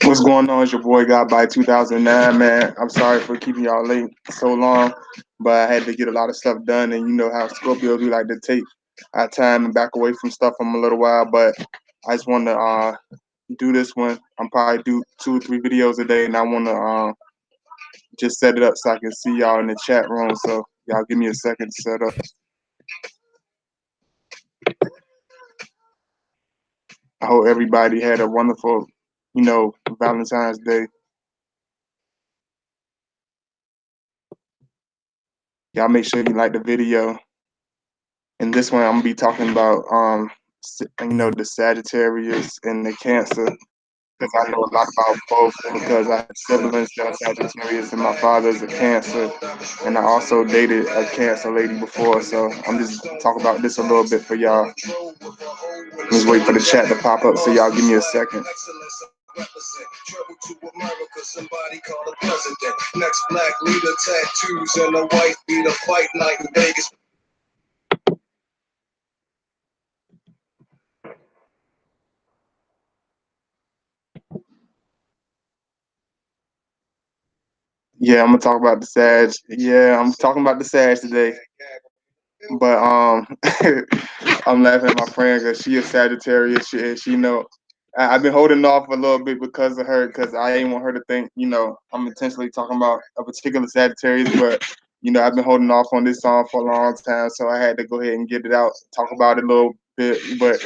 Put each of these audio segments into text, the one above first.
What's going on? It's your boy Got by 2009, man. I'm sorry for keeping y'all late so long, but I had to get a lot of stuff done, and you know how Scorpios we like to take our time and back away from stuff from a little while. But I just want to do this one. I'm probably do 2 or 3 videos a day, and I want to just set it up so I can see y'all in the chat room. So y'all give me a second to set up. I hope everybody had a wonderful, Valentine's Day. Y'all make sure you like the video. In this one, I'm gonna be talking about the Sagittarius and the Cancer, because I know a lot about both, because I have siblings that are Sagittarius and my father's a Cancer, and I also dated a Cancer lady before, so I'm just talking about this a little bit for y'all. Just wait for the chat to pop up, so y'all give me a second. Travel to America, somebody call a president. Next black leader, tattoos and a white beater, fight night in Vegas. Yeah, I'm gonna talk about the Sag. Yeah, I'm talking about the Sag today. But I'm laughing at my friend because she is Sagittarius. She know I've been holding off a little bit because of her, because I ain't want her to think I'm intentionally talking about a particular Sagittarius. But I've been holding off on this song for a long time, so I had to go ahead and get it out, talk about it a little bit. But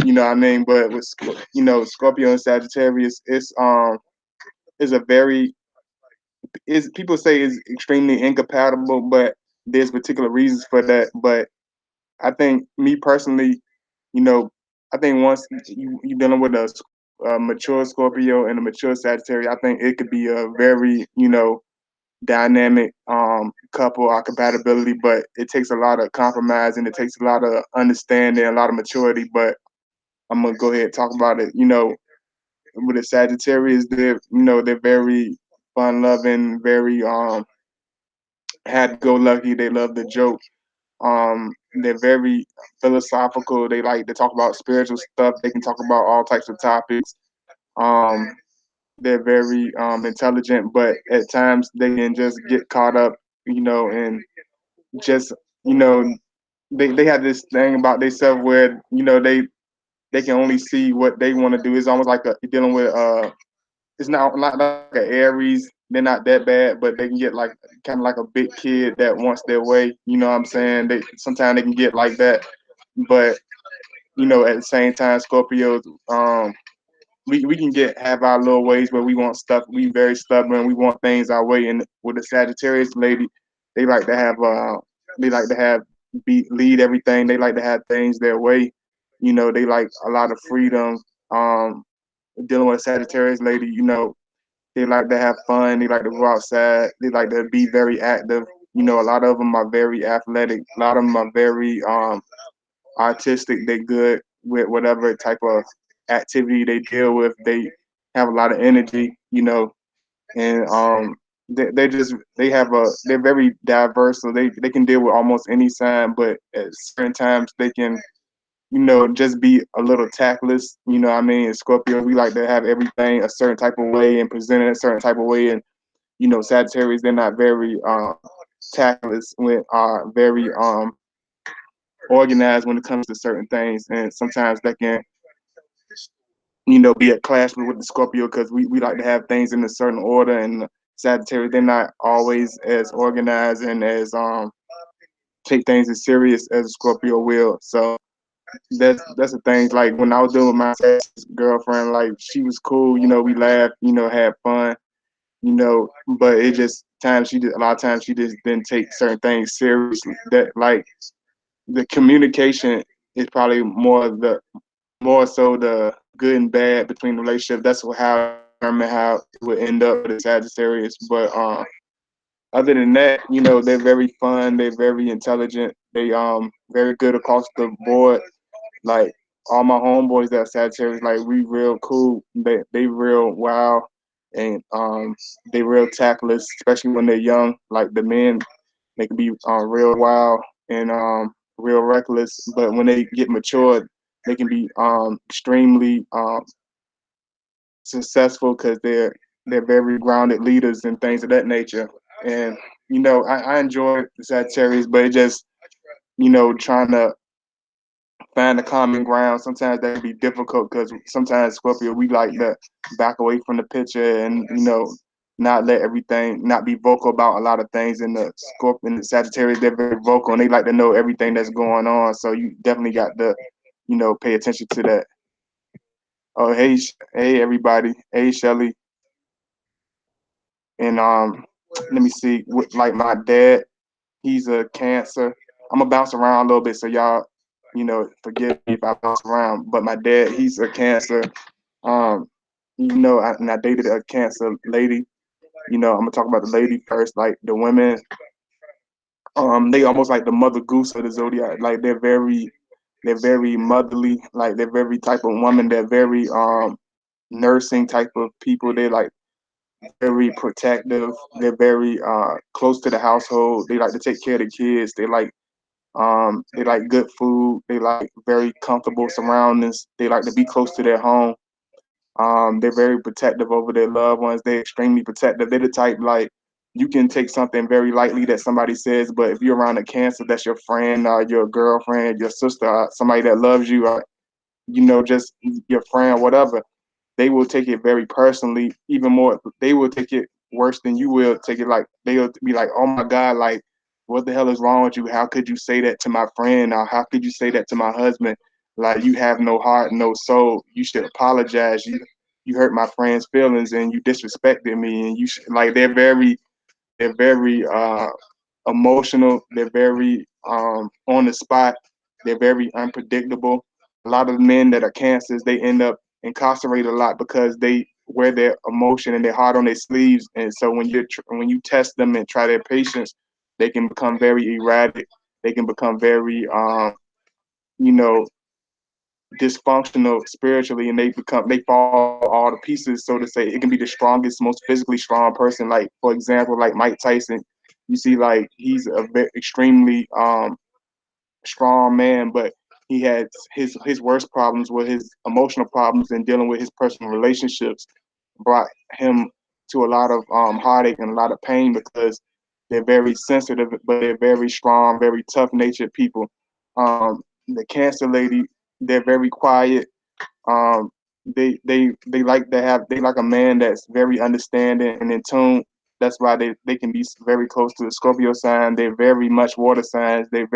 what I mean. But with Scorpio and Sagittarius, it's a very is people say is extremely incompatible, but there's particular reasons for that. But I think me personally, you know, I think once you dealing with a mature Scorpio and a mature Sagittarius, I think it could be a very dynamic couple or compatibility. But it takes a lot of compromise, and it takes a lot of understanding, a lot of maturity. But I'm gonna go ahead and talk about it. With the Sagittarius, they're very fun loving, very happy go lucky. They love the joke. They're very philosophical. They like to talk about spiritual stuff. They can talk about all types of topics. Um, they're very intelligent, but at times they can just get caught up, and just you know they have this thing about themselves where they can only see what they want to do. It's almost like dealing with it's not like an Aries. They're not that bad, but they can get like kind of like a big kid that wants their way. You know what I'm saying? They sometimes they can get like that, but at the same time, Scorpios, we can have our little ways where we want stuff. We very stubborn. We want things our way. And with the Sagittarius lady, they like to have lead everything. They like to have things their way. They like a lot of freedom. Um, Dealing with a Sagittarius lady, they like to have fun. They like to go outside. They like to be very active. A lot of them are very athletic. A lot of them are very artistic. They good with whatever type of activity they deal with. They have a lot of energy. And they're very diverse. So they can deal with almost any sign, but at certain times they can just be a little tactless. What I mean? In Scorpio, we like to have everything a certain type of way and present it a certain type of way. And, Sagittarius, they're not very tactless, with are very organized when it comes to certain things. And sometimes that can, be a clash with the Scorpio, because we like to have things in a certain order. And Sagittarius, they're not always as organized and as take things as serious as a Scorpio will. So that's the thing. Like when I was dealing with my girlfriend, like she was cool. We laughed. Had fun. But it just a lot of times she just didn't take certain things seriously. That like the communication is probably more so the good and bad between the relationship. That's how determine how it would end up with the Sagittarius. But other than that, they're very fun. They're very intelligent. They very good across the board. Like all my homeboys that are Sagittarius, like we real cool. They real wild, and they real tactless, especially when they're young. Like the men, they can be real wild and real reckless. But when they get matured, they can be extremely successful because they're very grounded leaders and things of that nature. And I enjoy the Sagittarius, but it just trying to find a common ground. Sometimes that can be difficult because sometimes Scorpio we like to back away from the picture and not let everything, not be vocal about a lot of things. In the Scorpio and the Sagittarius, they're very vocal and they like to know everything that's going on. So you definitely got to pay attention to that. Oh, hey, hey, everybody. Hey, Shelly. And let me see. Like my dad, he's a Cancer. I'm gonna bounce around a little bit, so y'all, forgive me if I bounce around. But my dad, he's a Cancer. Um, and I dated a Cancer lady. I'm gonna talk about the lady first. Like the women, they almost like the mother goose of the zodiac. Like they're very motherly. Like they're very type of woman. They're very nursing type of people. They're like very protective. They're very close to the household. They like to take care of the kids. They like good food. They like very comfortable surroundings. They like to be close to their home. They're very protective over their loved ones. They're extremely protective. They're the type like you can take something very lightly that somebody says, but if you're around a Cancer, that's your friend, your girlfriend, your sister, somebody that loves you, just your friend, whatever, they will take it very personally, even more. They will take it worse than you will take it. Like they'll be like, "Oh my God, like what the hell is wrong with you? How could you say that to my friend? Or how could you say that to my husband? Like you have no heart, no soul. You should apologize. You hurt my friend's feelings and you disrespected me. And you should, like they're very emotional. They're very on the spot. They're very unpredictable. A lot of men that are Cancers, they end up incarcerated a lot because they wear their emotion and their heart on their sleeves. And so when you test them and try their patience, they can become very erratic. They can become very you know dysfunctional spiritually, and they fall all to pieces, so to say. It can be the strongest, most physically strong person. Like for example, like Mike Tyson, you see, like he's a very extremely strong man, but he had his worst problems were his emotional problems and dealing with his personal relationships brought him to a lot of heartache and a lot of pain because they're very sensitive, but they're very strong, very tough natured people. The Cancer lady, they're very quiet. um, they like to have they like a man that's very understanding and in tune. That's why they can be very close to the Scorpio sign. They're very much water signs. They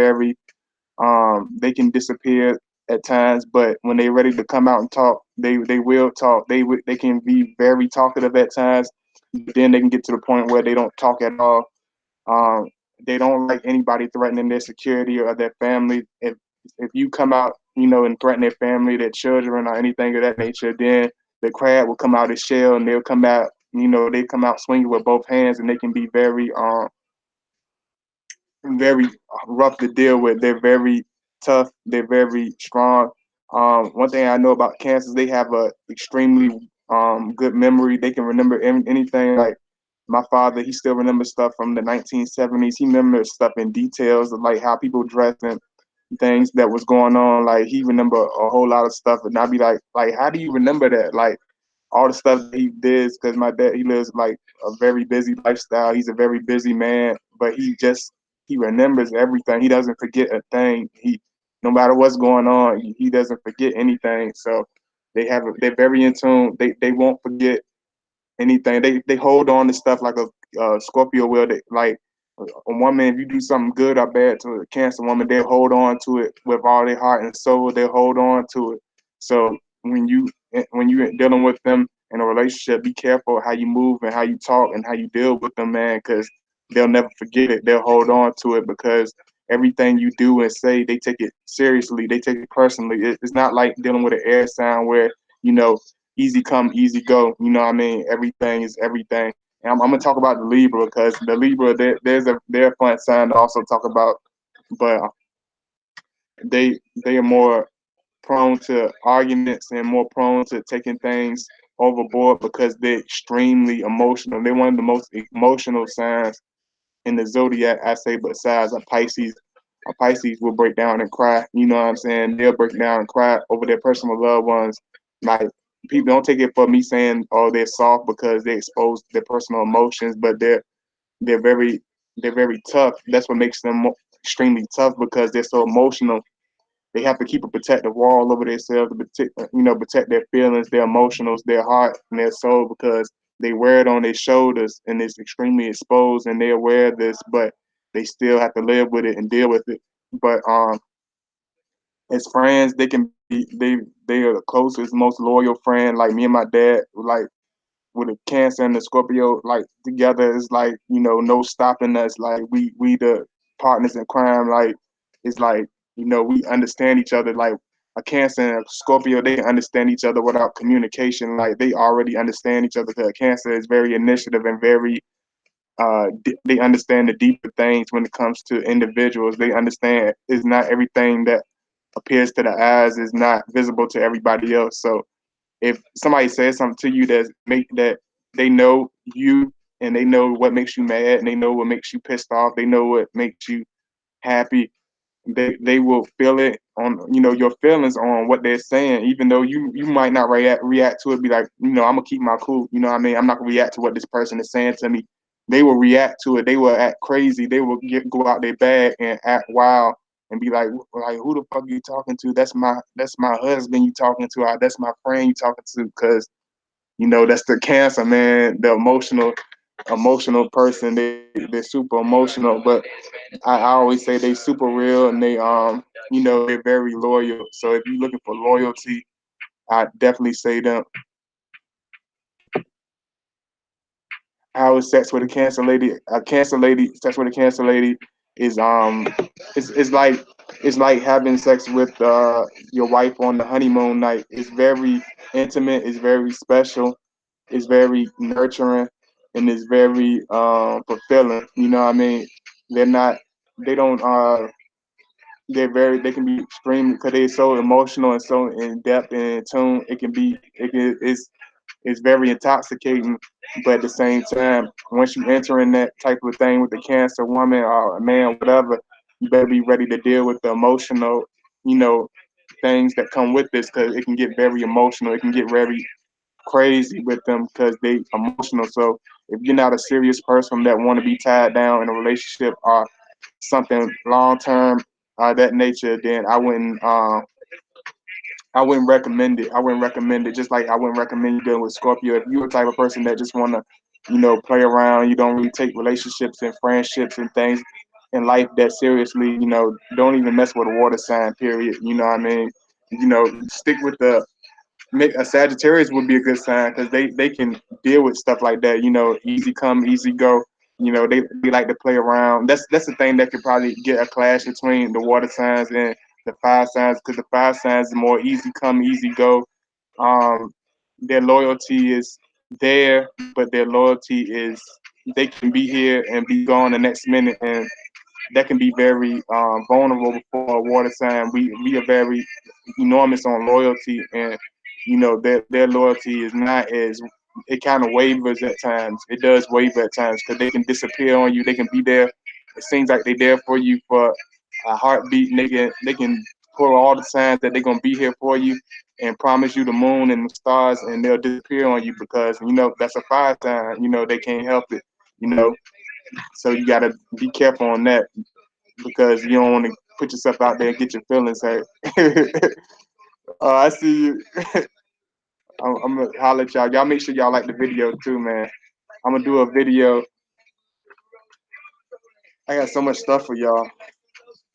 can disappear at times, but when they're ready to come out and talk, they will talk. They can be very talkative at times, but then they can get to the point where they don't talk at all. Um, they don't like anybody threatening their security or their family. If you come out, and threaten their family, their children, or anything of that nature, then the crab will come out of the shell and they'll come out. They come out swinging with both hands, and they can be very rough to deal with. They're very tough. They're very strong. One thing I know about Cancers, they have a extremely good memory. They can remember anything. Like my father, he still remembers stuff from the 1970s. He remembers stuff in details of like how people dress and things that was going on. Like he remember a whole lot of stuff, and I'd be like, how do you remember that? Like all the stuff that he did, because my dad, he lives like a very busy lifestyle. He's a very busy man, but he remembers everything. He doesn't forget a thing. No matter what's going on, he doesn't forget anything. So they're very in tune. They won't forget anything. They hold on to stuff like a Scorpio will. That like a woman, if you do something good or bad to a Cancer woman, they'll hold on to it with all their heart and soul. They'll hold on to it. So when you dealing with them in a relationship, be careful how you move and how you talk and how you deal with them, man, because they'll never forget it. They'll hold on to it because everything you do and say, they take it seriously. They take it personally. It's not like dealing with an air sign where you know easy come, easy go. You know what I mean? Everything is everything. And I'm gonna talk about the Libra because the Libra, they're a fun sign to also talk about, but they are more prone to arguments and more prone to taking things overboard because they're extremely emotional. They're one of the most emotional signs in the zodiac, I say, besides a Pisces. A Pisces will break down and cry. You know what I'm saying? They'll break down and cry over their personal loved ones. Like people don't take it for me saying, oh, they're soft because they expose their personal emotions, but they're very they're very tough. That's what makes them extremely tough because they're so emotional. They have to keep a protective wall over themselves to protect their feelings, their emotionals, their heart, and their soul because they wear it on their shoulders and it's extremely exposed and they're aware of this, but they still have to live with it and deal with it. But as friends, they can be they are the closest, most loyal friend. Like me and my dad, like with a Cancer and the Scorpio, like together is like no stopping us. Like we the partners in crime. Like it's like we understand each other. Like a Cancer and a Scorpio, they can understand each other without communication. Like they already understand each other. Because Cancer is very initiative and very they understand the deeper things when it comes to individuals. They understand it's not everything that appears to the eyes is not visible to everybody else. So if somebody says something to you that they know you and they know what makes you mad and they know what makes you pissed off, they know what makes you happy, they will feel it on your feelings on what they're saying, even though you might not react to it, be like, I'm gonna keep my cool, you know what I mean? I'm not gonna react to what this person is saying to me. They will react to it, they will act crazy, they will go out their bag and act wild and be like who the fuck you talking to? That's my husband you talking to, that's my friend you talking to, because that's the Cancer, man, the emotional person. They're super emotional, but I always say they super real and they're very loyal. So if you're looking for loyalty, I definitely say them. How is sex with a Cancer lady? A Cancer lady, sex with a Cancer lady is it's like having sex with your wife on the honeymoon night. It's very intimate, it's very special, it's very nurturing, and it's very fulfilling. You know what I mean? They're not they don't they can be extreme because they're so emotional and so in depth and in tune. It's very intoxicating, but at the same time, once you enter in that type of thing with a Cancer woman or a man, whatever, you better be ready to deal with the emotional, you know, things that come with this because it can get very emotional. It can get very crazy with them because they emotional. So if you're not a serious person that want to be tied down in a relationship or something long term that nature, then I wouldn't recommend it. I wouldn't recommend it. Just like I wouldn't recommend you dealing with Scorpio. If you're the type of person that just want to, play around, you don't really take relationships and friendships and things in life that seriously, don't even mess with a water sign. Period. You know what I mean? Stick with the a Sagittarius would be a good sign because they can deal with stuff like that. Easy come, easy go. They like to play around. That's the thing that could probably get a clash between the water signs and the fire signs because the fire signs is more easy come, easy go. Their loyalty is there, but their loyalty is they can be here and be gone the next minute, and that can be very vulnerable for a water sign. We are very enormous on loyalty, and their loyalty is not as it kind of wavers at times. It does waver at times because they can disappear on you. They can be there. It seems like they're there for you for a heartbeat. And they can pull all the signs that they're gonna be here for you and promise you the moon and the stars, and they'll disappear on you because that's a fire sign. They can't help it. You know, so you gotta be careful on that because you don't want to put yourself out there and get your feelings hurt. I see you. I'm gonna holler at y'all. Y'all make sure y'all like the video too, man. I'm gonna do a video. I got so much stuff for y'all.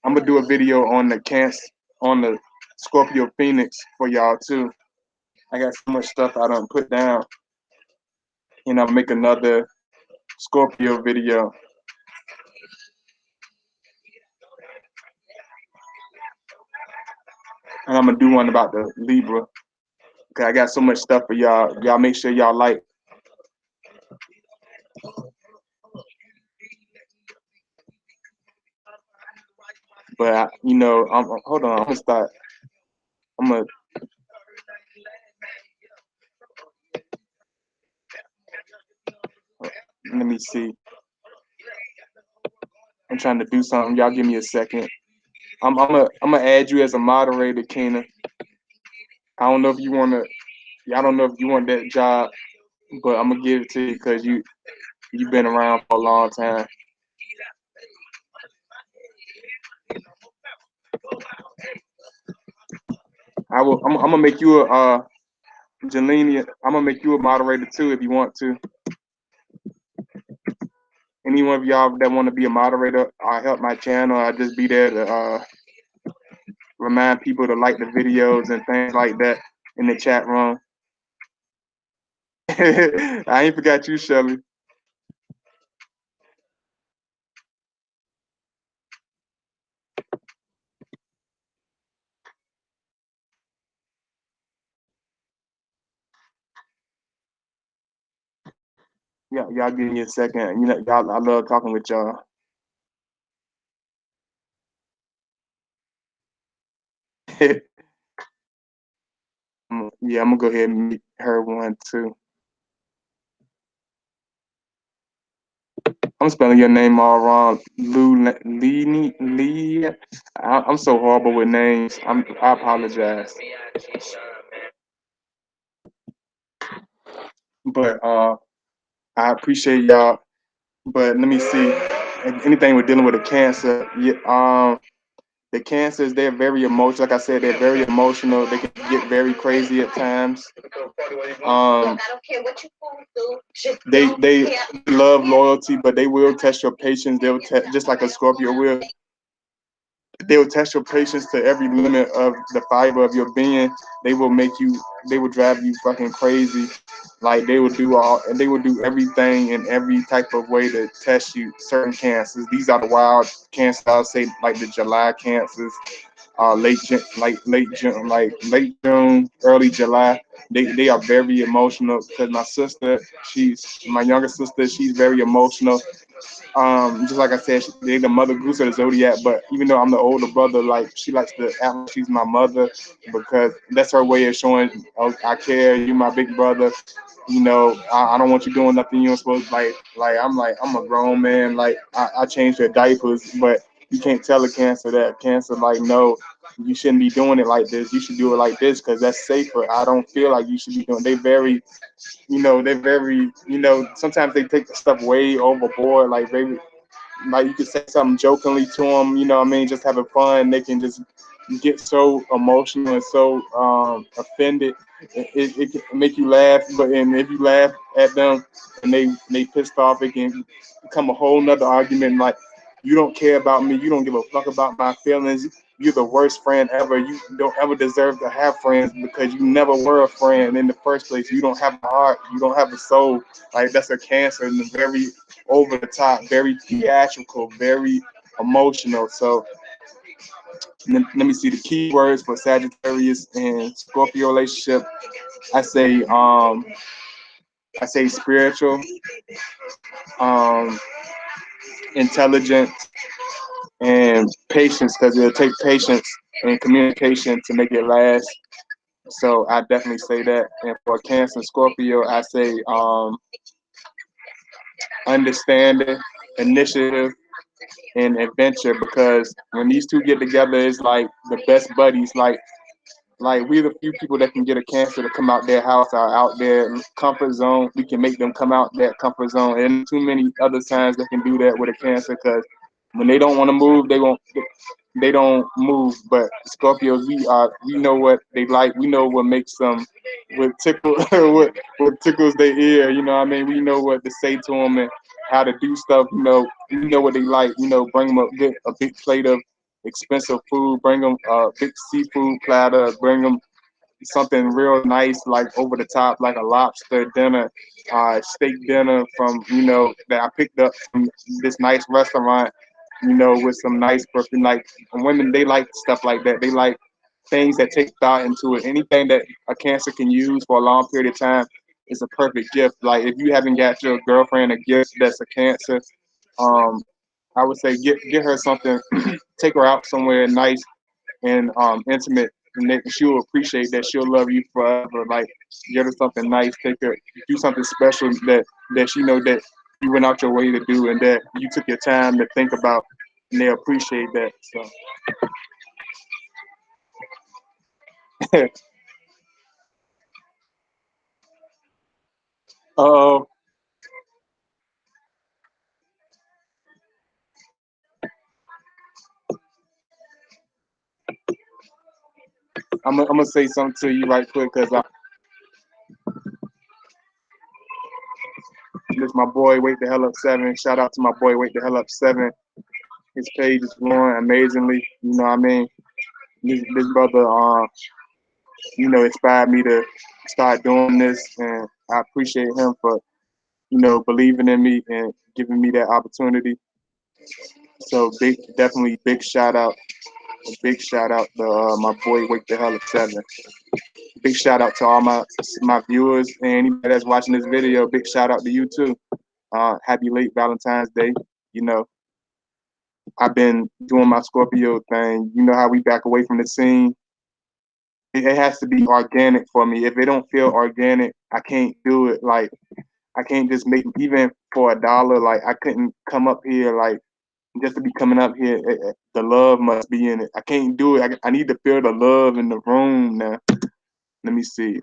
I'm gonna do a video on the Cancer, on the Scorpio Phoenix for y'all too. I got so much stuff I don't put down, and I'll make another Scorpio video, and I'm gonna do one about the Libra. Okay, I got so much stuff for y'all. Y'all make sure y'all like. But hold on. I'm gonna start. I'm gonna let me see. I'm trying to do something. Y'all give me a second. I'm gonna add you as a moderator, Kena. I don't know if you wanna I don't know if you want that job, but I'm gonna give it to you because you've been around for a long time. I'm gonna make you a Jelenia. I'm gonna make you a moderator too if you want to. Any one of y'all that want to be a moderator, I help my channel. I just be there to remind people to like the videos and things like that in the chat room. I ain't forgot you, Shelly. Yeah, y'all give me a second. You know, y'all, I love talking with y'all. Yeah, I'm gonna go ahead and meet her one too. I'm spelling your name all wrong. Lee. I'm so horrible with names. I apologize. But I appreciate y'all. But let me see. Anything we're dealing with a cancer, yeah, the cancers, they're very emotional. Like I said, they're very emotional. They can get very crazy at times. Um, they love loyalty, but they will test your patience. They'll just like a Scorpio will. They will test your patience to every limit of the fiber of your being. They will make you. They will drive you fucking crazy. Like they will do everything in every type of way to test you. Certain cancers. These are the wild cancers. I'll say like the July cancers, late June, early July. They are very emotional because my younger sister, she's very emotional. Just like I said, they're the mother goose of the zodiac. But even though I'm the older brother, like she likes to act like she's my mother because that's her way of showing, oh, I care. You my big brother. You know, I don't want you doing nothing you don't supposed to, I'm a grown man. Like I change their diapers, but you can't tell a cancer that. Cancer like, no, you shouldn't be doing it like this. You should do it like this because that's safer. I don't feel like you should be doing. They're very, sometimes they take the stuff way overboard. Like you could say something jokingly to them, you know what I mean, just having fun. They can just get so emotional and so offended. It can make you laugh, and if you laugh at them and they pissed off, it can become a whole nother argument. Like, you don't care about me, you don't give a fuck about my feelings. You're the worst friend ever. You don't ever deserve to have friends because you never were a friend in the first place. You don't have a heart. You don't have a soul. Like, that's a cancer and a very over the top, very theatrical, very emotional. So let me see the key words for Sagittarius and Scorpio relationship. I say um I say spiritual, um intelligent, and patience because it'll take patience and communication to make it last. So I definitely say that. And for Cancer and Scorpio, I say understanding, initiative, and adventure because when these two get together, it's like the best buddies. Like we're the few people that can get a cancer to come out their house or out their comfort zone. We can make them come out that comfort zone, and too many other times they can do that with a cancer because when they don't want to move, they don't move. But Scorpios, we know what they like. We know what makes them what tickle what tickles their ear. You know what I mean? We know what to say to them and how to do stuff. We know what they like. Bring them a big plate of expensive food. Bring them a big seafood platter. Bring them something real nice, like over the top, like a lobster dinner, steak dinner from that I picked up from this nice restaurant. With some nice perfume. Like women, they like stuff like that. They like things that take thought into it. Anything that a cancer can use for a long period of time is a perfect gift. Like if you haven't got your girlfriend a gift that's a cancer, um, I would say get her something. Take her out somewhere nice and intimate, and then she'll appreciate that. She'll love you forever. Like get her something nice, take her, do something special that she know that you went out your way to do, and that you took your time to think about, and they appreciate that. So Uh, I'm gonna say something to you right quick because this my boy. Wake the hell up 7. Shout out to my boy. Wake the hell up 7. His page is growing amazingly. You know what I mean? This brother, inspired me to start doing this, and I appreciate him for believing in me and giving me that opportunity. So definitely big shout out to my boy Wake the Hell Up 7. Big shout out to all my viewers and anybody that's watching this video. Big shout out to you too. Happy late Valentine's Day. You know, I've been doing my Scorpio thing. You know how we back away from the scene. It has to be organic for me. If it don't feel organic, I can't do it. Like I can't just make even for $1. Like I couldn't come up here like just to be coming up here. The love must be in it. I can't do it. I need to feel the love in the room now. Let me see.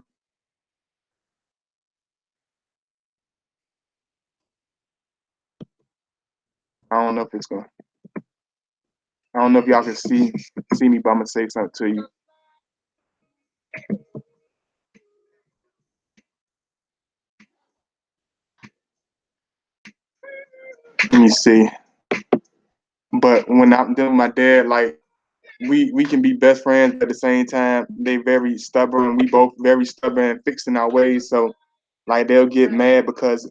I don't know if it's going. I don't know if y'all can see me, but I'm gonna say something to you. Let me see. But when I'm dealing with my dad, like we can be best friends at the same time. They very stubborn. We both very stubborn and fixed in our ways. So like they'll get mad because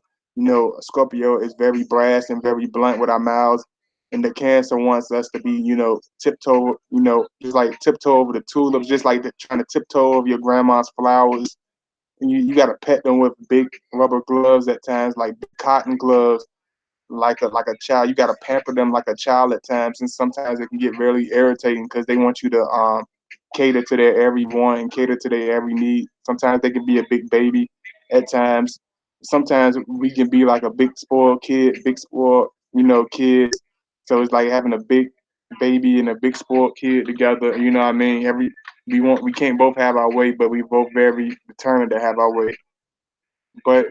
Scorpio is very brash and very blunt with our mouths. And the Cancer wants us to be, tiptoe, just like tiptoe over the tulips, just like trying to tiptoe over your grandma's flowers. And you got to pet them with big rubber gloves at times, like cotton gloves, like a child. You got to pamper them like a child at times, and sometimes it can get really irritating because they want you to cater to their every want and cater to their every need. Sometimes they can be a big baby at times. Sometimes we can be like a big spoiled kid, big spoiled, kids. So it's like having a big baby and a big spoiled kid together. You know what I mean? We can't both have our way, but we both very determined to have our way. But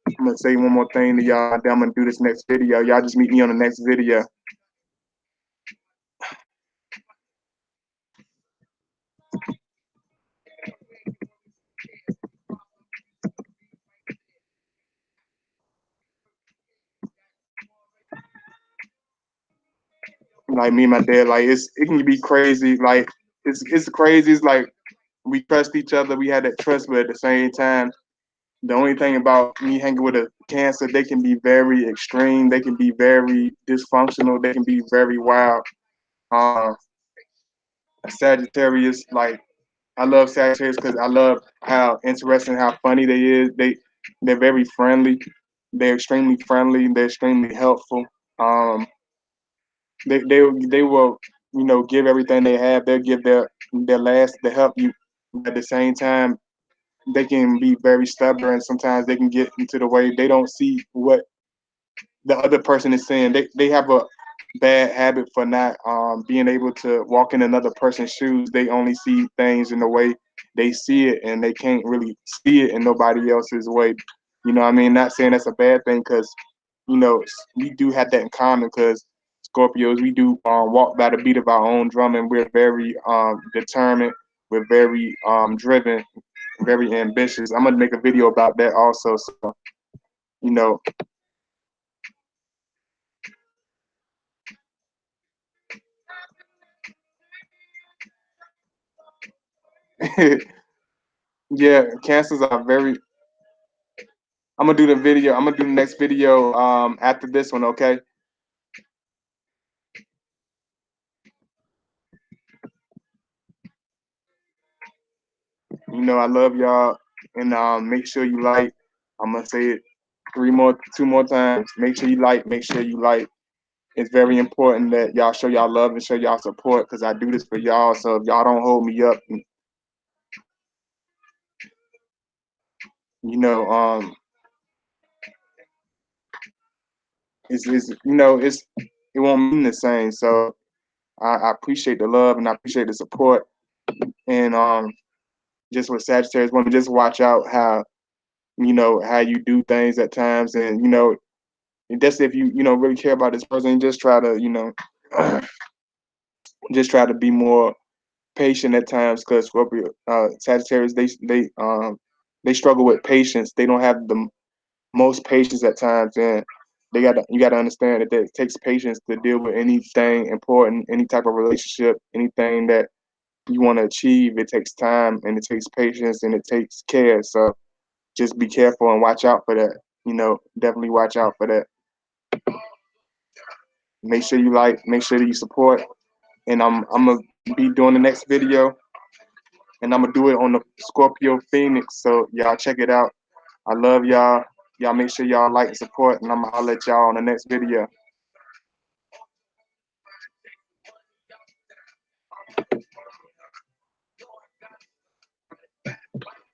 I'm gonna say one more thing to y'all. Then I'm gonna do this next video. Y'all just meet me on the next video. Like me and my dad, like it can be crazy. Like it's crazy. It's like we trust each other. We had that trust, but at the same time, the only thing about me hanging with a Cancer, they can be very extreme. They can be very dysfunctional. They can be very wild. Uh, Sagittarius, like I love Sagittarius because I love how interesting, how funny they is. They're very friendly. They're extremely friendly. They're extremely helpful. Um, they will give everything they have. They'll give their last to help you. But at the same time, they can be very stubborn. Sometimes they can get into the way. They don't see what the other person is saying. They have a bad habit for not being able to walk in another person's shoes. They only see things in the way they see it, and they can't really see it in nobody else's way. You know what I mean? Not saying that's a bad thing because we do have that in common because Scorpios, we do walk by the beat of our own drum, and we're very determined. We're very driven, very ambitious. I'm gonna make a video about that also. So you know, yeah, cancers are very. I'm gonna do the video. I'm gonna do the next video after this one. Okay. I love y'all, and make sure you like. I'm gonna say it two more times. Make sure you like. Make sure you like. It's very important that y'all show y'all love and show y'all support because I do this for y'all. So if y'all don't hold me up, you know, um, is you know it won't mean the same. So I appreciate the love and I appreciate the support. And just with Sagittarius women, just watch out how how you do things at times, and and that's if you really care about this person. Just try to just try to be more patient at times, because Scorpio, Sagittarius, they struggle with patience. They don't have the most patience at times, and you gotta understand that it takes patience to deal with anything important, any type of relationship, anything that you want to achieve. It takes time and it takes patience and it takes care. So just be careful and watch out for that. Definitely watch out for that. Make sure you like, make sure that you support, and I'm gonna be doing the next video, and I'm gonna do it on the Scorpio Phoenix. So y'all check it out. I love y'all. Y'all make sure y'all like and support, and I'm gonna holler at y'all on the next video.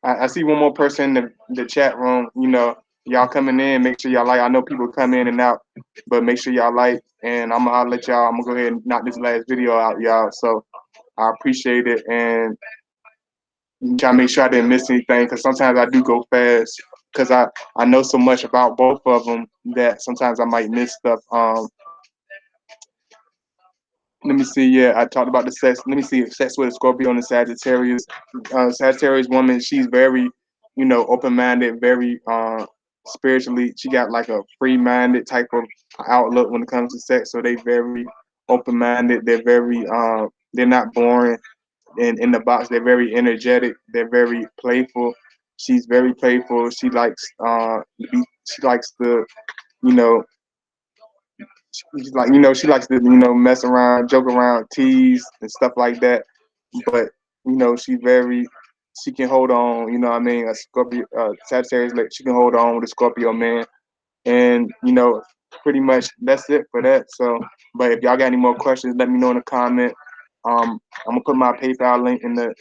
I see one more person in the chat room. Y'all coming in. Make sure y'all like. I know people come in and out, but make sure y'all like. And I'm gonna holler at y'all. I'm gonna go ahead and knock this last video out, y'all. So I appreciate it, and try to make sure I didn't miss anything, because sometimes I do go fast because I know so much about both of them that sometimes I might miss stuff. Let me see. Yeah, I talked about the sex. Let me see. Sex with a Scorpio and a Sagittarius. Sagittarius woman, she's very, open-minded, very spiritually. She got like a free-minded type of outlook when it comes to sex. So they very open-minded. They're not boring in the box. They're very energetic. They're very playful. She's very playful. She likes to, you know, she's like, she likes to, mess around, joke around, tease and stuff like that. But she can hold on. You know what I mean? A Scorpio, Sagittarius, like, she can hold on with a Scorpio man, and pretty much that's it for that. So, but if y'all got any more questions, let me know in the comment. I'm gonna put my PayPal link in the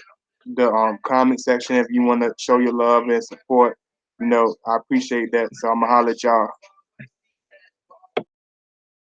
comment section if you want to show your love and support. I appreciate that. So I'm gonna holler at y'all.